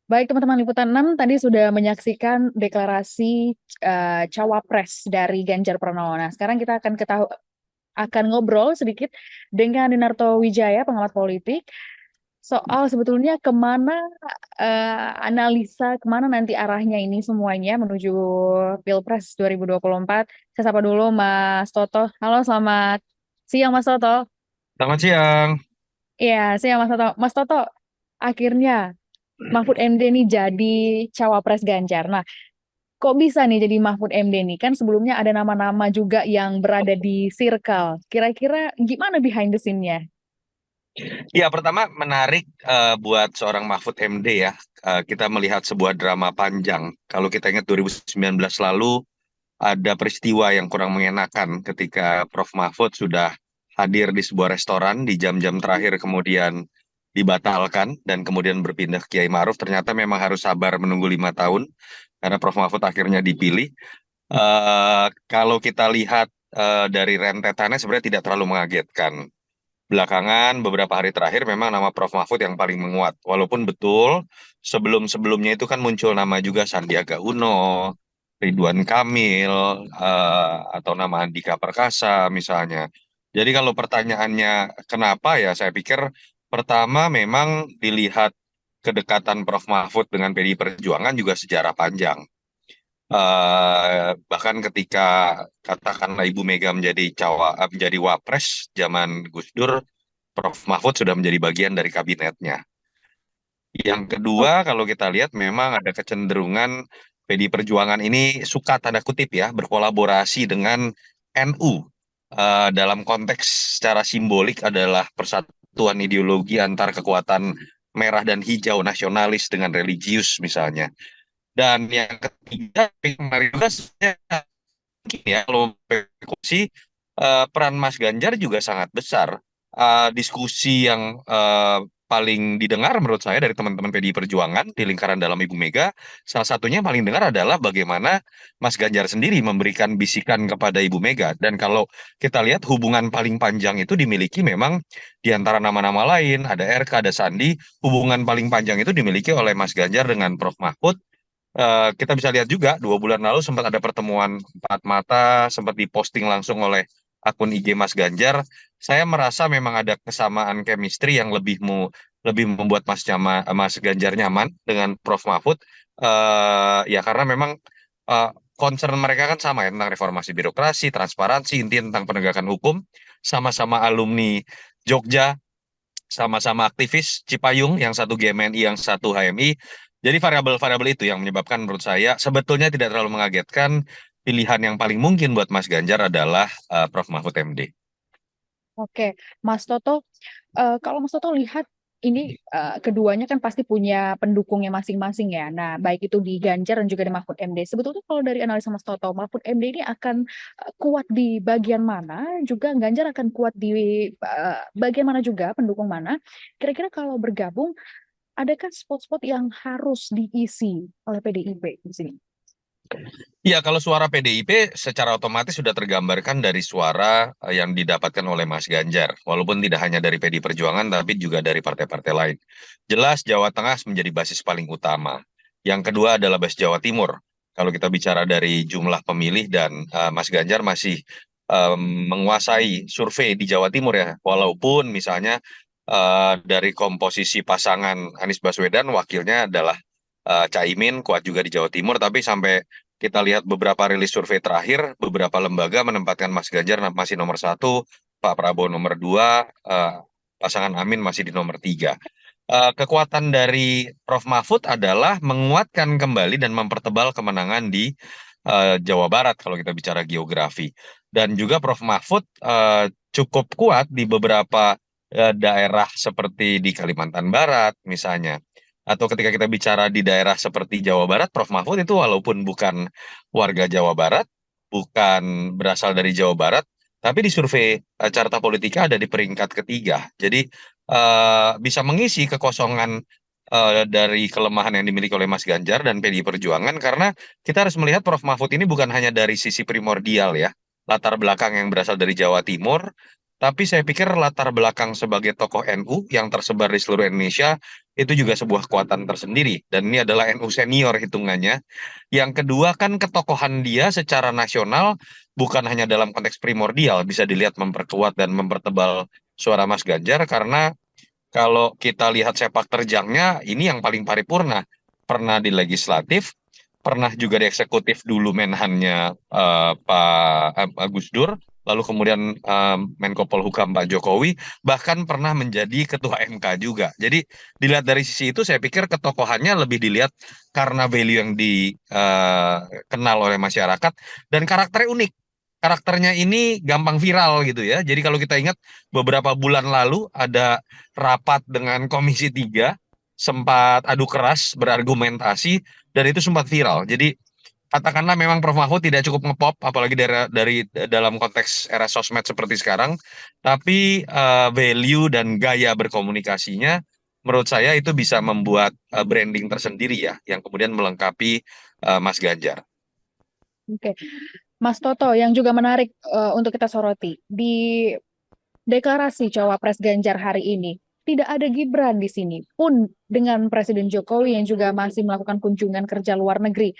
Baik, teman-teman Liputan 6 tadi sudah menyaksikan deklarasi cawapres dari Ganjar Pranowo. Nah, sekarang kita akan ngobrol sedikit dengan Dinarto Wijaya, pengamat politik, soal sebetulnya analisa kemana nanti arahnya ini semuanya menuju Pilpres 2024. Saya sapa dulu Mas Toto. Halo, selamat siang Mas Toto. Selamat siang. Iya, siang Mas Toto. Mas Toto, akhirnya Mahfud MD ini jadi cawapres Ganjar. Nah, kok bisa nih jadi Mahfud MD nih? Kan sebelumnya ada nama-nama juga yang berada di circle. Kira-kira gimana behind the scene-nya? Ya, pertama menarik buat seorang Mahfud MD ya. Kita melihat sebuah drama panjang. Kalau kita ingat 2019 lalu ada peristiwa yang kurang mengenakan ketika Prof. Mahfud sudah hadir di sebuah restoran di jam-jam terakhir kemudian dibatalkan dan kemudian berpindah ke Kiai Maruf. Ternyata memang harus sabar menunggu 5 tahun karena Prof. Mahfud akhirnya dipilih. Kalau kita lihat dari rentetannya sebenarnya tidak terlalu mengagetkan. Belakangan beberapa hari terakhir memang nama Prof. Mahfud yang paling menguat. Walaupun betul sebelum-sebelumnya itu kan muncul nama juga Sandiaga Uno, Ridwan Kamil, atau nama Andika Perkasa misalnya. Jadi kalau pertanyaannya kenapa ya saya pikir pertama memang dilihat kedekatan Prof. Mahfud dengan PDI Perjuangan juga sejarah panjang. Bahkan ketika katakanlah Ibu Mega menjadi wapres zaman Gus Dur, Prof. Mahfud sudah menjadi bagian dari kabinetnya. Yang Oh, kedua, kalau kita lihat memang ada kecenderungan PDI Perjuangan ini suka tanda kutip ya berkolaborasi dengan NU. Dalam konteks secara simbolik adalah persatuan ideologi antar kekuatan merah dan hijau nasionalis dengan religius misalnya. Dan yang ketiga, kemarin juga sebenarnya mungkin ya kalau persekusi peran Mas Ganjar juga sangat besar. Diskusi yang paling didengar menurut saya dari teman-teman PDI Perjuangan di lingkaran dalam Ibu Mega, salah satunya yang paling dengar adalah bagaimana Mas Ganjar sendiri memberikan bisikan kepada Ibu Mega. Dan kalau kita lihat hubungan paling panjang itu dimiliki memang di antara nama-nama lain, ada RK, ada Sandi, hubungan paling panjang itu dimiliki oleh Mas Ganjar dengan Prof. Mahfud. Kita bisa lihat juga 2 bulan lalu sempat ada pertemuan empat mata, sempat diposting langsung oleh akun IG Mas Ganjar. Saya merasa memang ada kesamaan chemistry yang lebih membuat Mas Ganjar nyaman dengan Prof Mahfud. Ya karena memang eh, concern mereka kan sama ya tentang reformasi birokrasi, transparansi, intinya tentang penegakan hukum, sama-sama alumni Jogja, sama-sama aktivis Cipayung, yang satu GMNI, yang satu HMI. Jadi variabel-variabel itu yang menyebabkan menurut saya sebetulnya tidak terlalu mengagetkan. Pilihan yang paling mungkin buat Mas Ganjar adalah Prof. Mahfud MD. oke, Mas Toto, kalau Mas Toto lihat ini keduanya kan pasti punya pendukungnya masing-masing ya. Nah, baik itu di Ganjar dan juga di Mahfud MD. Sebetulnya kalau dari analisa Mas Toto, Mahfud MD ini akan kuat di bagian mana, juga Ganjar akan kuat di bagian mana juga, pendukung mana. Kira-kira kalau bergabung, adakah spot-spot yang harus diisi oleh PDIP di sini? Ya, kalau suara PDIP secara otomatis sudah tergambarkan dari suara yang didapatkan oleh Mas Ganjar. Walaupun tidak hanya dari PDI Perjuangan, tapi juga dari partai-partai lain. Jelas Jawa Tengah menjadi basis paling utama. Yang kedua adalah basis Jawa Timur. Kalau kita bicara dari jumlah pemilih dan Mas Ganjar masih menguasai survei di Jawa Timur ya. Walaupun misalnya dari komposisi pasangan Anies Baswedan, wakilnya adalah Caimin, kuat juga di Jawa Timur, tapi sampai kita lihat beberapa rilis survei terakhir, beberapa lembaga menempatkan Mas Ganjar masih nomor satu, Pak Prabowo nomor dua, pasangan Amin masih di nomor tiga. Kekuatan dari Prof. Mahfud adalah menguatkan kembali dan mempertebal kemenangan di Jawa Barat kalau kita bicara geografi. Dan juga Prof. Mahfud cukup kuat di beberapa daerah seperti di Kalimantan Barat misalnya. Atau ketika kita bicara di daerah seperti Jawa Barat, Prof. Mahfud itu walaupun bukan warga Jawa Barat, bukan berasal dari Jawa Barat, tapi di survei Carta Politika ada di peringkat ketiga. Jadi bisa mengisi kekosongan dari kelemahan yang dimiliki oleh Mas Ganjar dan PDI Perjuangan, karena kita harus melihat Prof. Mahfud ini bukan hanya dari sisi primordial ya, latar belakang yang berasal dari Jawa Timur, tapi saya pikir latar belakang sebagai tokoh NU yang tersebar di seluruh Indonesia itu juga sebuah kekuatan tersendiri. Dan ini adalah NU senior hitungannya. Yang kedua kan ketokohan dia secara nasional bukan hanya dalam konteks primordial, bisa dilihat memperkuat dan mempertebal suara Mas Ganjar, karena kalau kita lihat sepak terjangnya, ini yang paling paripurna. Pernah di legislatif, pernah juga di eksekutif dulu menhannya Pak Gus Dur, lalu kemudian Menko Polhukam Pak Jokowi, bahkan pernah menjadi ketua MK juga. Jadi dilihat dari sisi itu, saya pikir ketokohannya lebih dilihat karena value yang dikenal oleh masyarakat dan karakternya unik. Karakternya ini gampang viral gitu ya. Jadi kalau kita ingat beberapa bulan lalu ada rapat dengan Komisi 3, sempat adu keras berargumentasi dan itu sempat viral. Jadi katakanlah memang Prof Mahfud tidak cukup ngepop, apalagi dari dalam konteks era sosmed seperti sekarang, tapi value dan gaya berkomunikasinya menurut saya itu bisa membuat branding tersendiri ya, yang kemudian melengkapi Mas Ganjar. Oke, Mas Toto, yang juga menarik untuk kita soroti di deklarasi cawapres Ganjar hari ini, tidak ada Gibran di sini, pun dengan Presiden Jokowi yang juga masih melakukan kunjungan kerja luar negeri.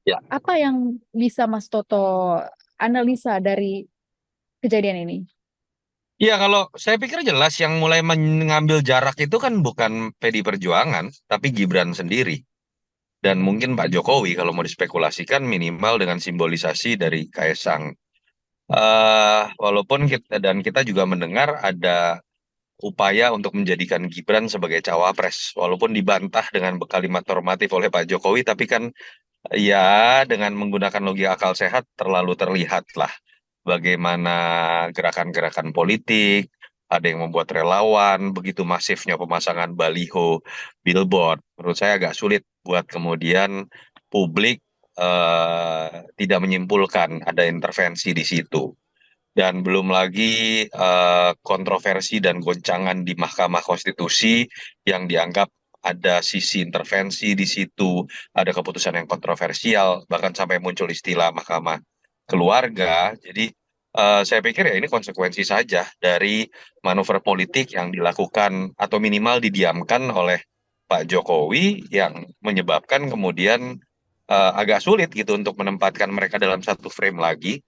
Ya. Apa yang bisa Mas Toto analisa dari kejadian ini? Iya, kalau saya pikir jelas yang mulai mengambil jarak itu kan bukan PD Perjuangan, tapi Gibran sendiri. Dan mungkin Pak Jokowi kalau mau dispekulasikan minimal dengan simbolisasi dari Kaisang. Walaupun kita juga mendengar ada upaya untuk menjadikan Gibran sebagai cawapres, walaupun dibantah dengan kalimat normatif oleh Pak Jokowi, tapi kan ya dengan menggunakan logika akal sehat terlalu terlihat lah bagaimana gerakan-gerakan politik, ada yang membuat relawan, begitu masifnya pemasangan baliho, billboard. Menurut saya agak sulit buat kemudian publik tidak menyimpulkan ada intervensi di situ. Dan belum lagi kontroversi dan goncangan di Mahkamah Konstitusi yang dianggap ada sisi intervensi di situ, ada keputusan yang kontroversial, bahkan sampai muncul istilah Mahkamah Keluarga. Jadi saya pikir ya ini konsekuensi saja dari manuver politik yang dilakukan atau minimal didiamkan oleh Pak Jokowi yang menyebabkan kemudian agak sulit gitu untuk menempatkan mereka dalam satu frame lagi.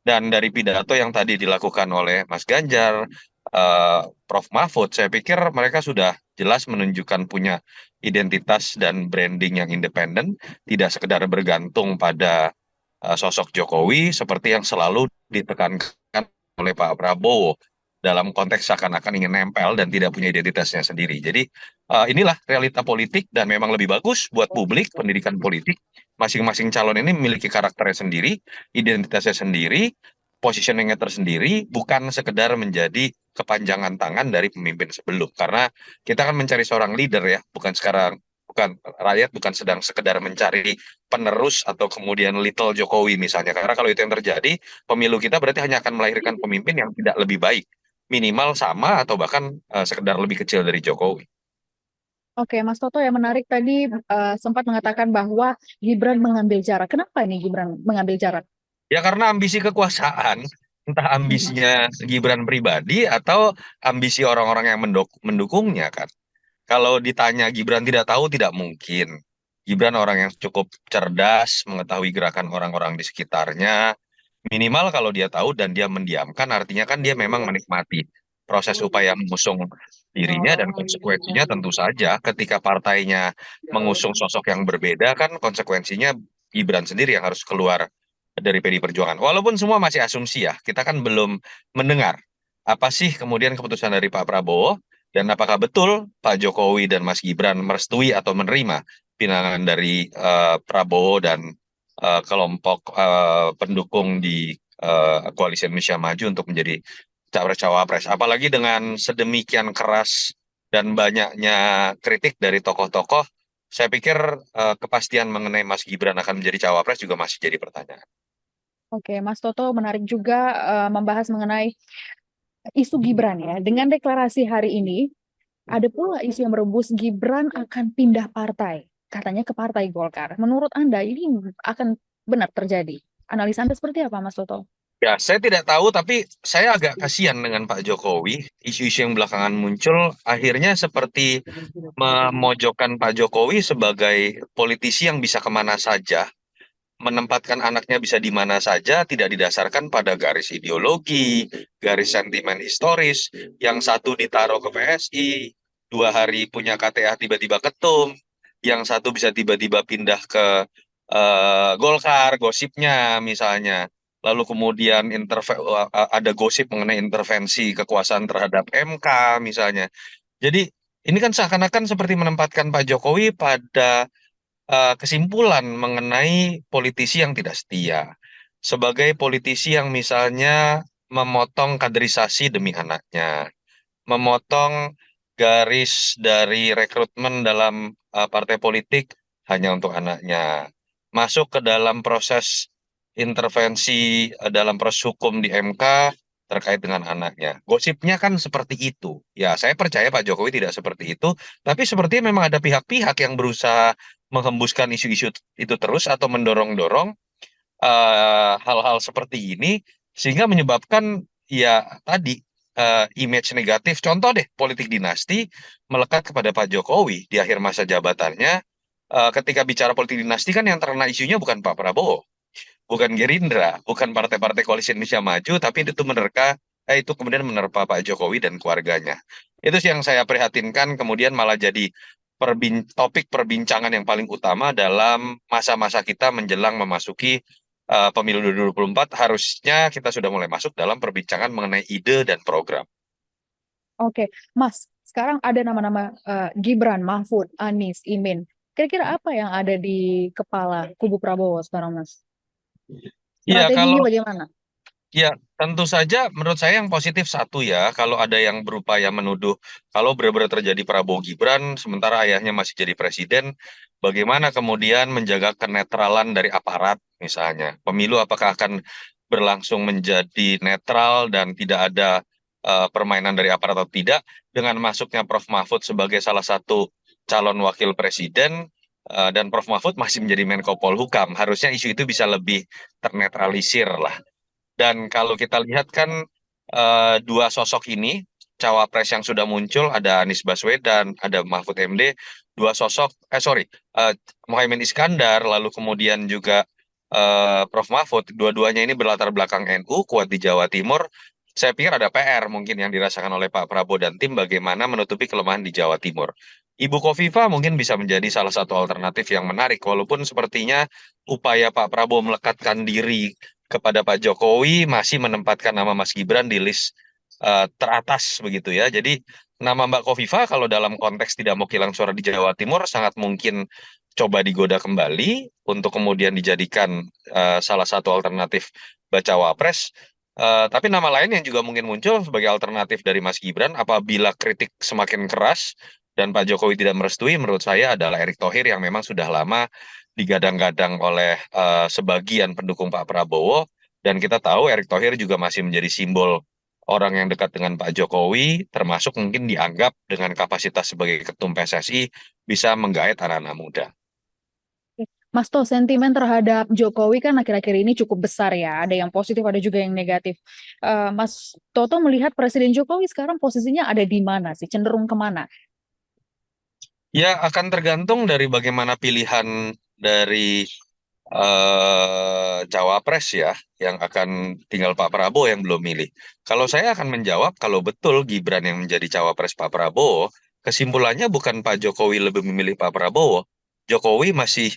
Dan dari pidato yang tadi dilakukan oleh Mas Ganjar, Prof Mahfud, saya pikir mereka sudah jelas menunjukkan punya identitas dan branding yang independen, tidak sekedar bergantung pada sosok Jokowi seperti yang selalu ditekankan oleh Pak Prabowo dalam konteks seakan-akan ingin nempel dan tidak punya identitasnya sendiri. Jadi inilah realita politik dan memang lebih bagus buat publik pendidikan politik. Masing-masing calon ini memiliki karakternya sendiri, identitasnya sendiri, positioningnya tersendiri, bukan sekedar menjadi kepanjangan tangan dari pemimpin sebelum. Karena kita kan mencari seorang leader ya, bukan rakyat bukan sedang sekedar mencari penerus atau kemudian little Jokowi misalnya. Karena kalau itu yang terjadi, pemilu kita berarti hanya akan melahirkan pemimpin yang tidak lebih baik, minimal sama atau bahkan sekedar lebih kecil dari Jokowi. Oke, Mas Toto, yang menarik tadi sempat mengatakan bahwa Gibran mengambil jarak. Kenapa ini Gibran mengambil jarak? Ya karena ambisi kekuasaan, entah Mhm. ambisinya Gibran pribadi atau ambisi orang-orang yang mendukungnya kan. Kalau ditanya Gibran tidak tahu, tidak mungkin. Gibran orang yang cukup cerdas, mengetahui gerakan orang-orang di sekitarnya. Minimal kalau dia tahu dan dia mendiamkan, artinya kan dia memang menikmati proses upaya mengusung dirinya dan konsekuensinya tentu saja ketika partainya mengusung sosok yang berbeda kan konsekuensinya Gibran sendiri yang harus keluar dari PD Perjuangan. Walaupun semua masih asumsi ya, kita kan belum mendengar apa sih kemudian keputusan dari Pak Prabowo dan apakah betul Pak Jokowi dan Mas Gibran merestui atau menerima pinangan dari Prabowo dan kelompok pendukung di koalisi Indonesia Maju untuk menjadi capres-cawapres. Apalagi dengan sedemikian keras dan banyaknya kritik dari tokoh-tokoh, saya pikir kepastian mengenai Mas Gibran akan menjadi cawapres juga masih jadi pertanyaan. Oke, Mas Toto menarik juga membahas mengenai isu Gibran ya. Dengan deklarasi hari ini, ada pula isu yang berembus Gibran akan pindah partai. Katanya ke Partai Golkar. Menurut Anda ini akan benar terjadi? Analisa Anda seperti apa, Mas Toto? Ya, saya tidak tahu, tapi saya agak kasihan dengan Pak Jokowi. Isu-isu yang belakangan muncul akhirnya seperti memojokkan Pak Jokowi sebagai politisi yang bisa kemana saja, menempatkan anaknya bisa di mana saja, tidak didasarkan pada garis ideologi, garis sentimen historis. Yang satu ditaruh ke PSI, 2 hari punya KTA tiba-tiba ketum, yang satu bisa tiba-tiba pindah ke Golkar, gosipnya misalnya. Lalu kemudian ada gosip mengenai intervensi kekuasaan terhadap MK misalnya. Jadi ini kan seakan-akan seperti menempatkan Pak Jokowi pada kesimpulan mengenai politisi yang tidak setia. Sebagai politisi yang misalnya memotong kaderisasi demi anaknya, memotong garis dari rekrutmen dalam partai politik hanya untuk anaknya, masuk ke dalam proses intervensi dalam proses hukum di MK terkait dengan anaknya. Gosipnya kan seperti itu. Ya, saya percaya Pak Jokowi tidak seperti itu, tapi sepertinya memang ada pihak-pihak yang berusaha menghembuskan isu-isu itu terus atau mendorong-dorong hal-hal seperti ini sehingga menyebabkan ya tadi image negatif. Contoh deh, politik dinasti melekat kepada Pak Jokowi di akhir masa jabatannya. Ketika bicara politik dinasti kan yang terkena isunya bukan Pak Prabowo, bukan Gerindra, bukan partai-partai koalisi Indonesia Maju, tapi itu kemudian menerpa Pak Jokowi dan keluarganya. Itu sih yang saya prihatinkan, kemudian malah jadi topik perbincangan yang paling utama dalam masa-masa kita menjelang memasuki pemilu 2024. Harusnya kita sudah mulai masuk dalam perbincangan mengenai ide dan program. Oke, Mas, sekarang ada nama-nama Gibran, Mahfud, Anies, Imin. Kira-kira apa yang ada di kepala kubu Prabowo sekarang, Mas? Iya, kalau Strateginya bagaimana? ya, tentu saja menurut saya yang positif satu ya, kalau ada yang berupaya menuduh kalau benar-benar terjadi Prabowo Gibran, sementara ayahnya masih jadi presiden, bagaimana kemudian menjaga kenetralan dari aparat misalnya. Pemilu apakah akan berlangsung menjadi netral dan tidak ada permainan dari aparat atau tidak, dengan masuknya Prof. Mahfud sebagai salah satu calon wakil presiden, dan Prof. Mahfud masih menjadi Menko Polhukam, harusnya isu itu bisa lebih ternetralisir lah. Dan kalau kita lihat kan dua sosok ini, cawapres yang sudah muncul, ada Anies Baswedan, ada Mahfud MD, dua sosok, eh, Muhaimin Iskandar, lalu kemudian juga Prof. Mahfud, dua-duanya ini berlatar belakang NU, kuat di Jawa Timur. Saya pikir ada PR mungkin yang dirasakan oleh Pak Prabowo dan tim bagaimana menutupi kelemahan di Jawa Timur. Ibu Kofifa mungkin bisa menjadi salah satu alternatif yang menarik, walaupun sepertinya upaya Pak Prabowo melekatkan diri kepada Pak Jokowi masih menempatkan nama Mas Gibran di list teratas begitu ya. Jadi nama Mbak Kofifa kalau dalam konteks tidak mau hilang suara di Jawa Timur sangat mungkin coba digoda kembali untuk kemudian dijadikan salah satu alternatif bacawa pres. Tapi nama lain yang juga mungkin muncul sebagai alternatif dari Mas Gibran apabila kritik semakin keras dan Pak Jokowi tidak merestui, menurut saya adalah Erick Thohir yang memang sudah lama digadang-gadang oleh sebagian pendukung Pak Prabowo, dan kita tahu Erick Thohir juga masih menjadi simbol orang yang dekat dengan Pak Jokowi, termasuk mungkin dianggap dengan kapasitas sebagai ketum PSSI bisa menggait anak-anak muda. Mas To, sentimen terhadap Jokowi kan akhir-akhir ini cukup besar ya. Ada yang positif, ada juga yang negatif. Mas Toto melihat Presiden Jokowi sekarang posisinya ada di mana sih? Cenderung kemana? Ya, akan tergantung dari bagaimana pilihan dari cawapres ya, yang akan tinggal Pak Prabowo yang belum milih. Kalau saya akan menjawab, kalau betul Gibran yang menjadi cawapres Pak Prabowo, kesimpulannya bukan Pak Jokowi lebih memilih Pak Prabowo. Jokowi masih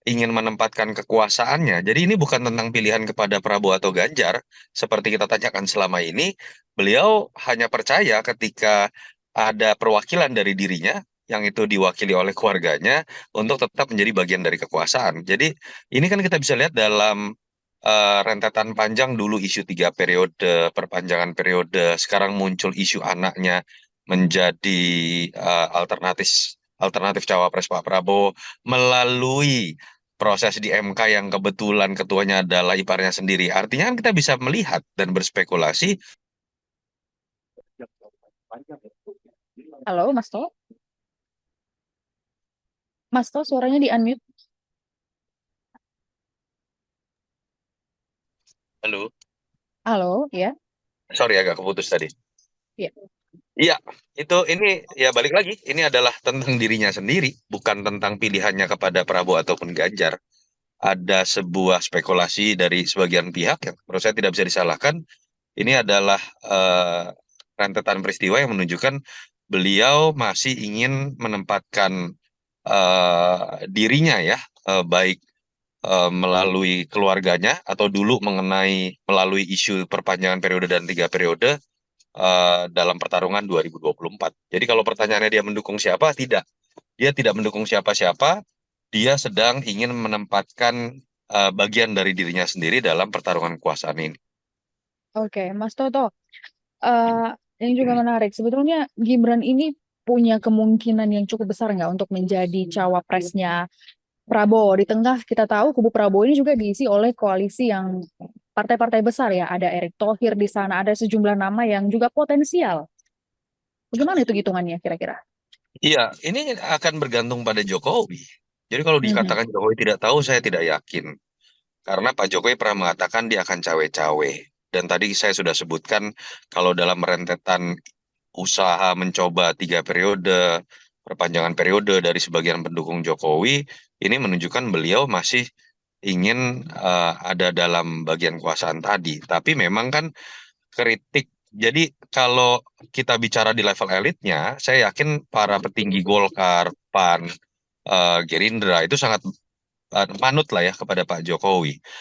ingin menempatkan kekuasaannya. Jadi ini bukan tentang pilihan kepada Prabowo atau Ganjar, seperti kita tanyakan selama ini. Beliau hanya percaya ketika ada perwakilan dari dirinya, yang itu diwakili oleh keluarganya, untuk tetap menjadi bagian dari kekuasaan. Jadi ini kan kita bisa lihat dalam rentetan panjang dulu isu 3 periode, perpanjangan periode, sekarang muncul isu anaknya menjadi alternatif alternatif cawapres Pak Prabowo melalui proses di MK yang kebetulan ketuanya adalah iparnya sendiri. Artinya kan kita bisa melihat dan berspekulasi. Halo, Mas To? Mas To, suaranya di-unmute. Halo. Halo, ya. Sorry agak keputus tadi. Ya. Iya, ini ya balik lagi, ini adalah tentang dirinya sendiri, bukan tentang pilihannya kepada Prabowo ataupun Ganjar. Ada sebuah spekulasi dari sebagian pihak yang menurut saya tidak bisa disalahkan. Ini adalah rentetan peristiwa yang menunjukkan beliau masih ingin menempatkan dirinya ya, baik melalui keluarganya atau dulu melalui isu perpanjangan periode dan 3 periode dalam pertarungan 2024. Jadi kalau pertanyaannya dia mendukung siapa, tidak. Dia tidak mendukung siapa-siapa, dia sedang ingin menempatkan bagian dari dirinya sendiri dalam pertarungan kekuasaan ini. Oke, Mas Toto. eh yang juga menarik. Sebetulnya Gibran ini punya kemungkinan yang cukup besar nggak untuk menjadi cawapresnya Prabowo. Di tengah kita tahu kubu Prabowo ini juga diisi oleh koalisi yang partai-partai besar ya. Ada Erick Thohir di sana, ada sejumlah nama yang juga potensial. Bagaimana itu hitungannya kira-kira? Iya, ini akan bergantung pada Jokowi. Jadi kalau Mhm. dikatakan Jokowi tidak tahu, saya tidak yakin. Karena Pak Jokowi pernah mengatakan dia akan cawe-cawe. Dan tadi saya sudah sebutkan kalau dalam rentetan usaha mencoba 3 periode, perpanjangan periode dari sebagian pendukung Jokowi, ini menunjukkan beliau masih ingin ada dalam bagian kekuasaan tadi. Tapi memang kan kritik. Jadi kalau kita bicara di level elitnya, saya yakin para petinggi Golkar, PAN, Gerindra itu sangat manut lah ya kepada Pak Jokowi.